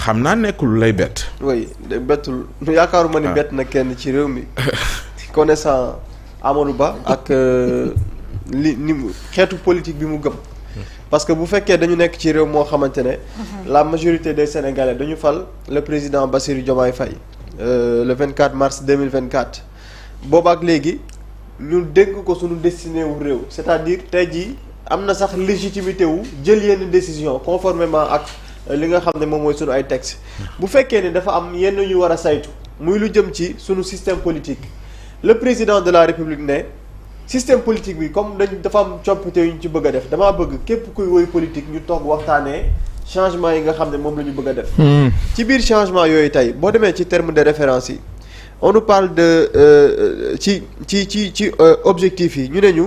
xam naa nekkul lay bett. oui bettul yaakaaruma ni bett na kenn ci réew mi connaissant Amadou Ba ak ni xeetu politique bi mu gëm. parce que bu fekkee dañu nekk ci réew moo xamante ne. la majorité des Sénégalais dañu fal le président Bassirou Diomaye Faye le 24 mars 2024. boobaak léegi ñu dénk ko suñu destiné wu réew c'est-à-dire tey jii am na sax légitimité wu jël yenn décision conformément ak. li nga xam ne moom mooy sunu ay texte bu fekkee ne dafa am yenn ñu war a saytu muy lu jëm ci sunu système politique le président de la république ne système politique bi comme dafa am coppite yu ñu ci bëgg a def damaa bëgg képp kuy woy politique ñu toog waxtaanee changement yi nga xam ne moom la ñu bëgg a def. ci biir changement yooyu tey boo demee ci terme de référence yi on nous parle de ci objectif yi ñu ne ñu.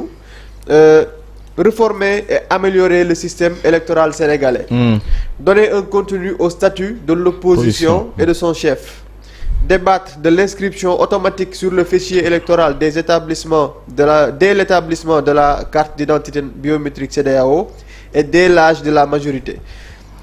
Réformer et améliorer le système électoral sénégalais. Donner un contenu au statut de l'opposition et de son chef. Débattre de l'inscription automatique sur le fichier électoral des établissements dès l'établissement de la carte d'identité biométrique CEDEAO et dès l'âge de la majorité.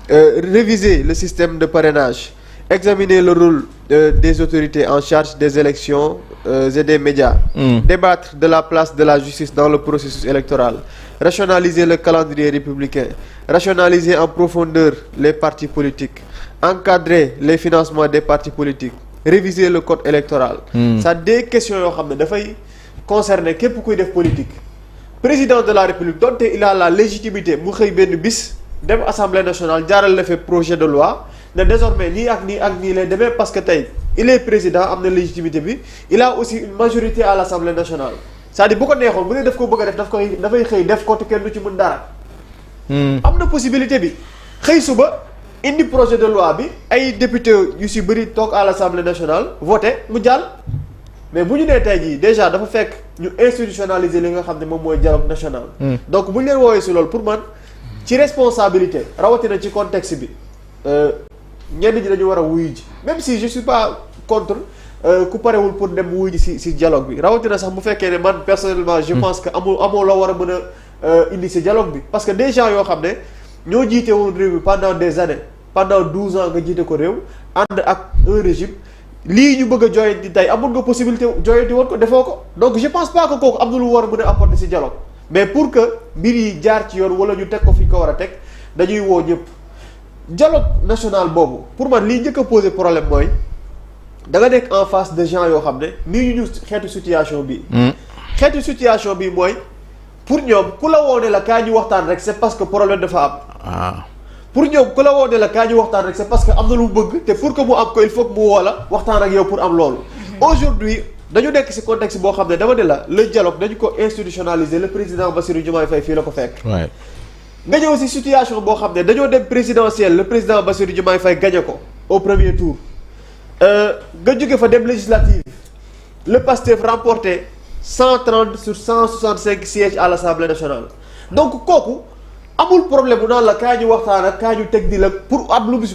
Réviser le système de parrainage. Examiner le rôle des autorités en charge des élections et des médias. Débattre de la place de la justice dans le processus électoral. Rationaliser le calendrier républicain. Rationaliser en profondeur les partis politiques. Encadrer les financements des partis politiques. Réviser le code électoral. Ça des questions yoo xam ne dafay concerner képp kuy def politique. Président de la République donte il a la légitimité mu xëy benn bis dem assemblée nationale jaaral la fait projet de loi. ne désormais nii ak nii lay demee parce que tey il est président am na légitimité bi il a aussi une majorité à l'Assemblée nationale c'est-à-dire bu ko neexoon bu ne daf ko bëgg a def dafay xëy def ko te kenn du ci mën dara. am na possibilité bi xëy suba indi projet de loi bi ay député yu si bëri toog à l'Assemblée nationale voté mu jàll mais bu ñu nee tey jii déjà dafa fekk ñu institutionnaliser li nga xam ne moom mooy dialogue national. donc bu ñu leen woowee si loolu pour man ci responsabilité rawatina ci contexte bi. ñenn ñi dañu war a wuyu ji même si je suis pas contre ku parewul pour dem wuyu ji si dialogue bi rawatina sax bu fekkee ne man personnellement je pense que amoo la war a mën a indi si dialogue bi parce que des gens yoo xam ne ñoo jiite woon réew mi pendant des années pendant 12 ans nga jiite ko réew ànd ak un régime lii ñu bëgg a joyanti tey amul nga possibilité joyanti woon ko defoo ko donc je pense pas que kooku am na lu war a mën a apporter si dialogue mais pour que mbir yi jaar ci yoon wala ñu teg ko fi ñu ko war a teg dañuy woo ñëpp. dialogue national boobu pour man lii njëkk a poser problème mooy da nga nekk en face de gens yoo xam ne nii ñu xeetu situation bi xeetu situation bi mooy pour ñoom ku la woone la kaa ñu waxtaan rek c'est parce que problème dafa am pour ñoom ku la woone la kaa ñu waxtaan rek c'est parce que am na lu mu bëgg te pour que mu am ko il faut que mu woo la waxtaan ak yow pour am loolu aujourd'hui dañu nekk ci contexte boo xam ne dama ne la le dialogue dañu ko institutionnaliser le président Bassirou Diomaye Faye fii la ko fekk nga ñëw ci situation boo xam ne dañoo dem présidentielle le président Bassirou Diomaye Faye gagné ko au premier tour nga jóge fa dem législative le PASTEF remporté 130 sur 165 sièges à l'Assemblée nationale donc kooku amul problème bu naan la kaa ñu waxtaan ak kaa ñu teg di la pour am lu mu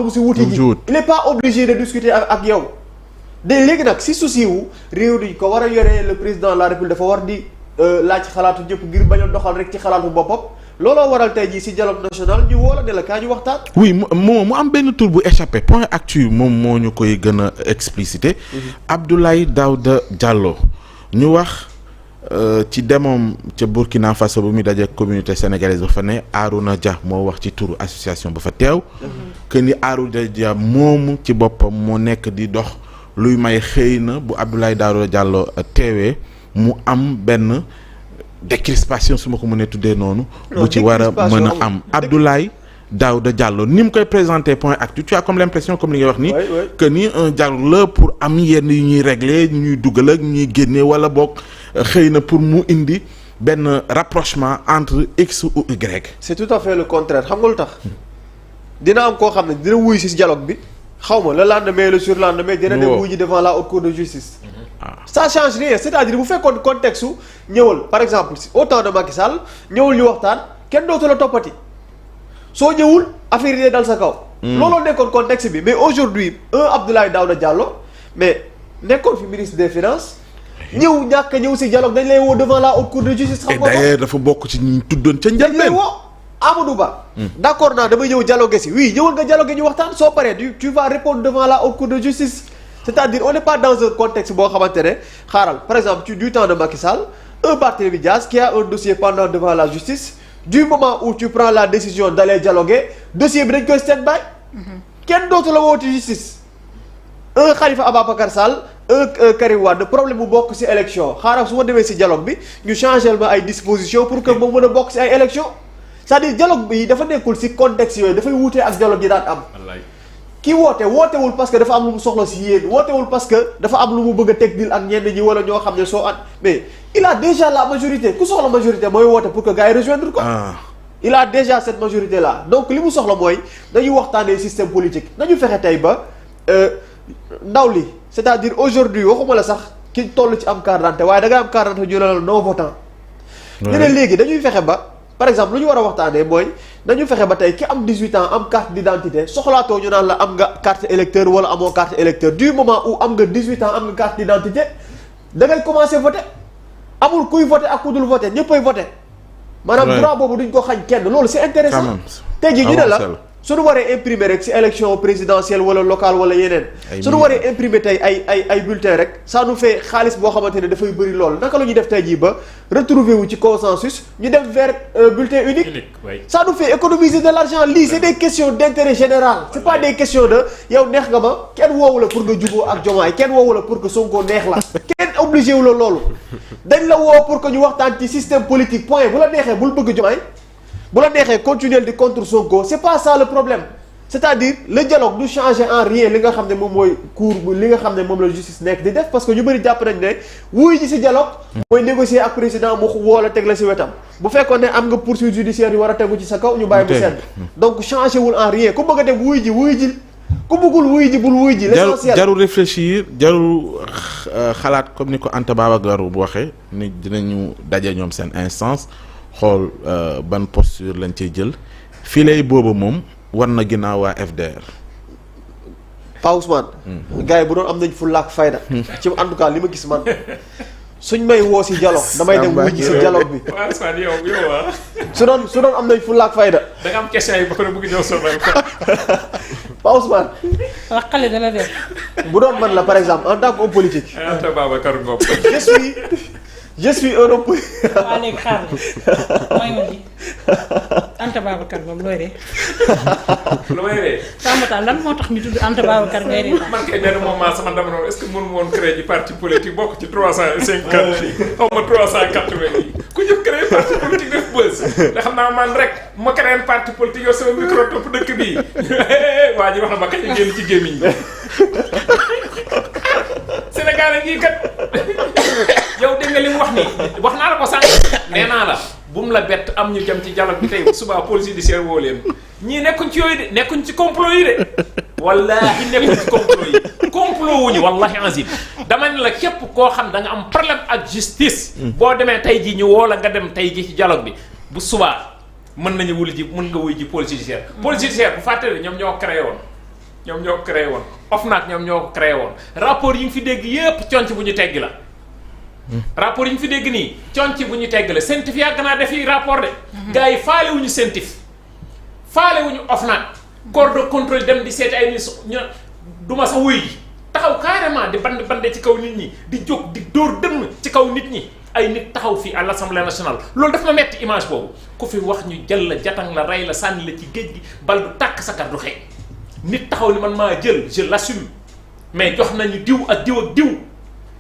si wuti ji il est pas obligé de discuter ak yow de léegi nag si souci wu réew ni ko war a yoree le président de la République dafa war di laaj xalaatu ñëpp ngir bañ a doxal rek ci xalaatu boppam looloo waral tey jii ci dialogue national ñu woo la ne la kaa ñu waxtaan. oui mu am benn tur bu échappé point actu moom moo ñu koy gën a explicité. Abdoulaye Daouda Diallo ñu wax ci demoom ca Burkina Faso bu muy daje communauté sénégalaise ba fa ne Arouna Dia moo wax ci turu association ba fa teew. que ni Arouna Dia moomu ci boppam moo nekk di dox luy may xëy na bu Abdoulaye Daouda Diallo teewee mu am benn. décrispation su ma ko mënee tuddee noonu. bu ci war a mën a am Abdoulaye Daouda Diallo ni mu koy présenter point actu tu as comme l'impression comme li nga wax ni que ni un dialogue la pour am yenn yu ñuy régler ñuy dugal ak ñuy génne wala boog xëy na pour mu indi benn rapprochement entre X ou Y. c'est tout à fait le contraire xam nga lu tax dina am koo xam ne dina wuy ci dialogue bi xaw ma le lendemain le surlendemain dina dem wuy ji devant la haute cour de justice. ça change rien c'est-à-dire bu fekkoon contexte su ñëwal par exemple au temps de Macky Sall ñëwul ñu waxtaan kenn dootu la toppati soo ñëwul affaire yi dal sa kaw. looloo nekkoon contexte bi mais aujourd'hui Abdoulaye Daouda Diallo mais nekkoon fi ministre des finances ñëw ñàkk ñëw si dialogue dañ lay woo devant la haute cour de justice. xam nga d'ailleurs dafa bokk ci ñu tuddoon ca njëlbeen. Amadou Ba. d'accord naa damay ñëw dialoguer si oui ñëwal nga dialoguer ñu waxtaan soo paree tu vas répondre devant la haute cour de justice c'est-à-dire on n'est pas dans un contexte boo xamante ne xaaral par exemple du temps de Macky Sall un Barthélémy Dias qui a un dossier pendant devant la justice du moment où tu prends la décision d'aller dialoguer dossier bi dañ koy stand-by. kenn dootu la wooti justice. un Khalifa Ababacar Sall un Karim Wade problème bu bokk ci élection xaaral su ma demee ci dialogue bi ñu changer ma ay dispositions pour que moom mën a bokk ci ay élection c'est-à-dire dialogue bi dafa nekkul ci contexte yooyu dafay wuutee ak dialogue yi daan am. ki wootewul parce que dafa am lu mu soxla ci yéen wootewul parce que dafa am lu mu bëgg a teg dil ak ñenn ñi wala ñoo xam ne soo at mais il a déjà la majorité ku soxla majorité mooy woote pour que gars yi rejoindre ko. il a déjà cette majorité là donc li mu soxla mooy dañuy waxtaanee système politique nañu fexe tey ba ndaw li c'est-à-dire aujourd'hui waxuma la sax ki toll ci am carte d'identité waaye da ngay am carte d'identité ñu la non votant. ñu ne léegi dañuy fexe ba par exemple lu ñu war a waxtaanee mooy dañu fexe ba tey ki am 18 ans am carte d'identité soxlaatoo ñu naan la am nga carte électeur wala amoo carte électeur du moment où am nga 18 ans am nga carte d'identité da ngay commencer voter amul kuy voter ak ku dul voter ñëppay voter. maanaam droit boobu duñ ko xañ kenn loolu c'est intéressant tey jii ñu ne la suñu waree imprimer rek ci élection présidentielle wala locale wala yeneen suñu waree imprimer tey ay bulletins rek ça nous fait xaalis boo xamante ne dafay bëri lool naka la ñuy def tey jii ba retrouver wu ci consensus ñu dem vers bulletin unique ça nous fait économiser de l'argent lii c'est des questions d'intérêt général c'est pas des questions de yow neex nga ma kenn woowu la pour nga juboo ak Diomaye kenn woowu la pour que Sonko neex la kenn obligé wu la loolu dañ la woo pour que ñu waxtaan ci système politique point bu la neexee bul bëgg Diomaye bu la neexee continuer di contre Sonko c'est pas ça le problème c'est-à-dire le dialogue du changer en rien li nga xam ne moom mooy cour li nga xam ne moom la justice nekk di def parce que ñu bëri jàpp nañ ne wuy ji ci dialogue mooy négocier ak président mu woo la teg la ci wetam bu fekkoon ne am nga poursuite judiciaire yu war a tegu ci sa kaw ñu bàyyi mu sedd donc changer wul en rien ku bëgg a dem wuy ji ku bëggul wuy ji bul wuy ji l'essentiel jarul réfléchir jarul xalaat comme ni ko Anta Babacar bu waxee ni dinañu daje ñoom seen instance xool ban posture lañ cey jël fii lay boobu moom war na ginnaaw waa FDR. Pa Ousmane. gars yi bu doon am nañ fulla ak fayda. ci en tout cas li ma gis man suñ may woo si dialogue damay dem wuy ji si dialogue bi. waaw Ousmane yow su doon am nañ fulla ak fayda. da nga am question yi ba pare bëgg ñëw sobal ko. Pa Ousmane. wax xale dana def. bu doon man la par exemple en tant qu'homme politique. Anta Babacar Ngom. je suis un homme politique. waaw léegi xaar mooy ma ji Anta Babacar moom looy ree. lu may ree. Sambata lan moo tax ñu tudd Anta Babacar ngay ree. man kay benn moment sama dama noonu est-ce que mënu woon créer ji parti politique bokk ci 350 yi xaw ma 380 yi ku ñu créer parti politique def buzz da xam naa man rek ma créer parti politique yor sama micro topp dëkk bii waa ji wax na ma kañ génn ci gémmiñ bi Sénégal a ngi kat yow dégg nga li mu wax nii wax naa la ko sànq nee naa la bu mu la bett am ñu jëm ci dialogue bi tey suba police judiciaire woo leen ñii nekkuñ ci yooyu de nekkuñ ci complot yi de wallahi nekkuñ ci complot yi complot wuñu wallahi azim dama ne la képp koo xam da nga am problème ak justice boo demee tey ji ñu woo la nga dem tey ji ci dialogue bi bu subaa mën nañu wuli ji mën nga wuy ji police judiciaire police judiciaire bu fàttali ñoom ñoo créé woon OFNAC ñoom ñoo ko créé woon rapport yi nga fi dégg yépp conc bu ñu tegg la rapport yi ñu fi dégg nii conc bu ñu tegg la CENTIF yàgg naa defi rapport de gars yi faale wuñu CENTIF faale wuñu OFNAC corps de contrôle dem di seeti ay nit ñu duma sa wuy ji taxaw carrément di bande ci kaw nit ñi di jóg di dóor dënn ci kaw nit ñi ay nit taxaw fii à l'Assemblée nationale loolu daf ma metti image boobu ku fi wax ñu jël la jatang la rey la sànni la ci géej gi bal du tàkk sa kar du xëy nit taxaw ni man maa jël je l'assume mais jox nañu diw ak diw ak diw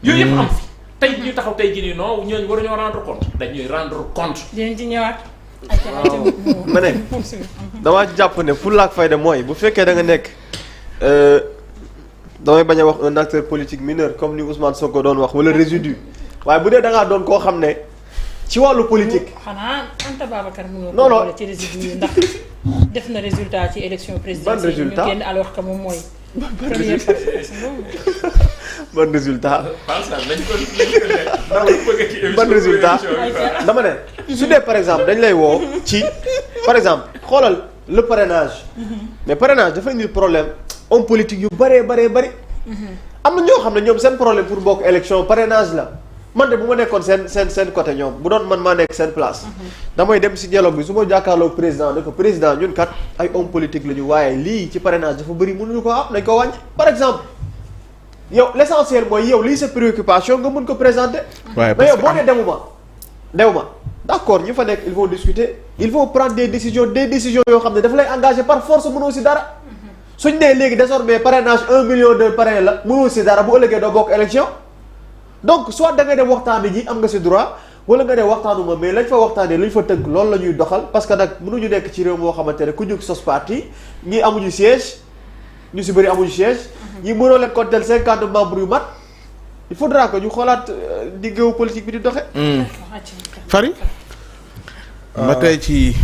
yooyu yëpp am fi tey ñu taxaw tey jii nii non ñooñu war ñoo rendre compte dañuy rendre compte. dinañ ci ñëwaat. ma ne damaa jàpp ne fulla ak fayda mooy bu fekkee da nga nekk damay bañ a wax un acteur politique mineur comme ni Ousmane Sonko doon wax wala résidu waaye bu dee da ngaa doon koo xam ne ci wàllu politique. xanaa Anta Babacar mënoo non non ko ci résidu yi ndax def na résultat ci élection présidentielle. ban résultat ñu génn alors que moom mooy. ban résultat. ban résultat dama ne su dee par exemple dañ lay woo ci par exemple xoolal le parrainage. mais parrainage dafa indi problème homme politique yu bëree bëri. am na ñoo xam ne ñoom seen problème pour bokk élection parrainage la man de bu ma nekkoon seen côté ñoom bu doon man maa nekk seen place. damay dem si dialogue bi su ma jàkkaarloo président ne ko président ñun kat ay homme politique la ñu waaye lii ci parrainage dafa bëri mënuñu ko am nañ ko wàññi par exemple. yow l'essentiel mooy yow lii sa préoccupation nga mun ko présenter. waaye mais yow boo nee demuma d'accord ñi fa nekk il faut discuter il faut prendre des décisions yoo xam ne dafa lay engager par force mënoo si dara. suñ nee léegi désormais parrainage 1 million de parrain la mënoo si dara bu ëllëgee doo bokk élection. donc soit da ngay dem waxtaanee ji am nga si droit wala nga dem waxtaanuma mais lañ fa waxtaanee lañ fa tënk loolu la ñuy doxal parce que nag mënuñu nekk ci réew moo xamante ne ku jóg sos parti ñi amuñu siège ñu si bëri amuñu siège. ñi mënoo leen compter 50 membres yu mat il faudra que ñu xoolaat di géew politique bi di doxe Fary ma tey ci